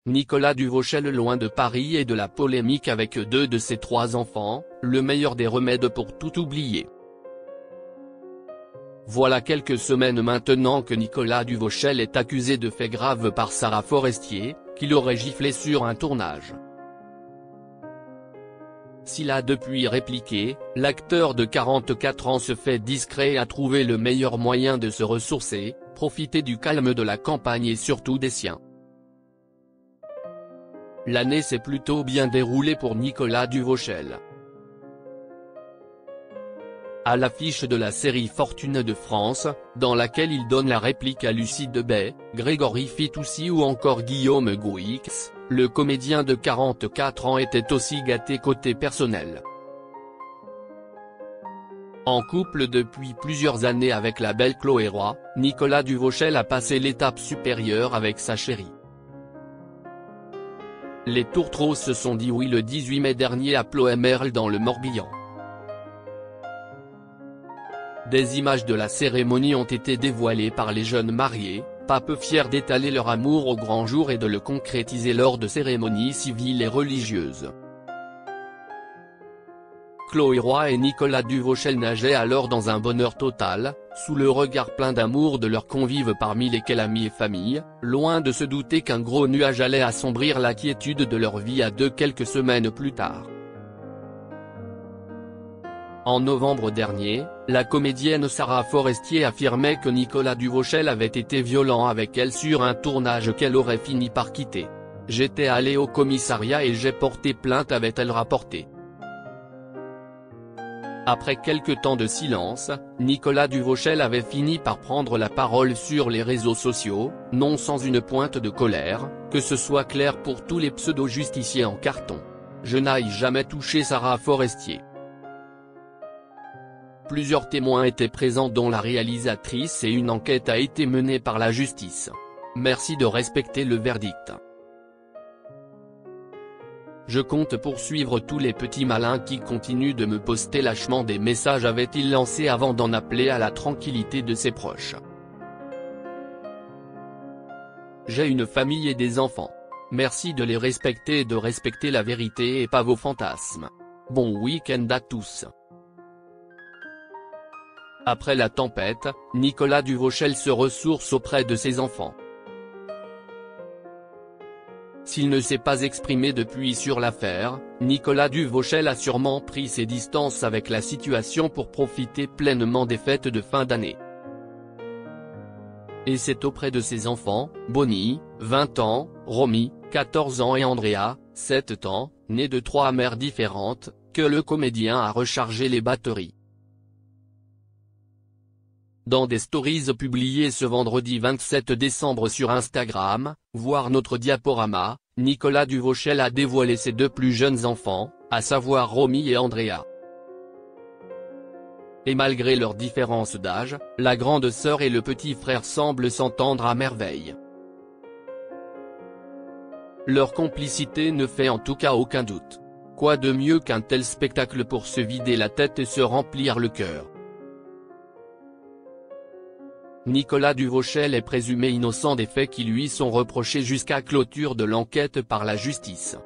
Nicolas Duvauchel, loin de Paris et de la polémique avec 2 de ses 3 enfants, le meilleur des remèdes pour tout oublier. Voilà quelques semaines maintenant que Nicolas Duvauchel est accusé de faits graves par Sarah Forestier, qui l'aurait giflé sur un tournage. S'il a depuis répliqué, l'acteur de 44 ans se fait discret et a trouvé le meilleur moyen de se ressourcer, profiter du calme de la campagne et surtout des siens. L'année s'est plutôt bien déroulée pour Nicolas Duvauchel. À l'affiche de la série Fortune de France, dans laquelle il donne la réplique à Lucie Debay, Grégory Fitoussi ou encore Guillaume Gouix, le comédien de 44 ans était aussi gâté côté personnel. En couple depuis plusieurs années avec la belle Chloé Roy, Nicolas Duvauchel a passé l'étape supérieure avec sa chérie. Les tourtereaux se sont dit oui le 18 mai dernier à Ploemel dans le Morbihan. Des images de la cérémonie ont été dévoilées par les jeunes mariés, pas peu fiers d'étaler leur amour au grand jour et de le concrétiser lors de cérémonies civiles et religieuses. Chloé Roy et Nicolas Duvauchel nageaient alors dans un bonheur total, sous le regard plein d'amour de leurs convives parmi lesquels amis et famille, loin de se douter qu'un gros nuage allait assombrir la quiétude de leur vie à quelques semaines plus tard. En novembre dernier, la comédienne Sarah Forestier affirmait que Nicolas Duvauchel avait été violent avec elle sur un tournage qu'elle aurait fini par quitter. « J'étais allée au commissariat et j'ai porté plainte », avait-elle rapporté. Après quelques temps de silence, Nicolas Duvauchel avait fini par prendre la parole sur les réseaux sociaux, non sans une pointe de colère, que ce soit clair pour tous les pseudo-justiciers en carton. « Je n'aille jamais toucher Sarah Forestier. » Plusieurs témoins étaient présents dont la réalisatrice et une enquête a été menée par la justice. Merci de respecter le verdict. Je compte poursuivre tous les petits malins qui continuent de me poster lâchement des messages, avait-il lancé avant d'en appeler à la tranquillité de ses proches. J'ai une famille et des enfants. Merci de les respecter et de respecter la vérité et pas vos fantasmes. Bon week-end à tous. Après la tempête, Nicolas Duvauchel se ressource auprès de ses enfants. S'il ne s'est pas exprimé depuis sur l'affaire, Nicolas Duvauchel a sûrement pris ses distances avec la situation pour profiter pleinement des fêtes de fin d'année. Et c'est auprès de ses enfants, Bonnie, 20 ans, Romy, 14 ans et Andrea, 7 ans, nés de 3 mères différentes, que le comédien a rechargé les batteries. Dans des stories publiées ce vendredi 27 décembre sur Instagram, voir notre diaporama, Nicolas Duvauchel a dévoilé ses 2 plus jeunes enfants, à savoir Romy et Andrea. Et malgré leur différence d'âge, la grande sœur et le petit frère semblent s'entendre à merveille. Leur complicité ne fait en tout cas aucun doute. Quoi de mieux qu'un tel spectacle pour se vider la tête et se remplir le cœur. Nicolas Duvauchel est présumé innocent des faits qui lui sont reprochés jusqu'à clôture de l'enquête par la justice.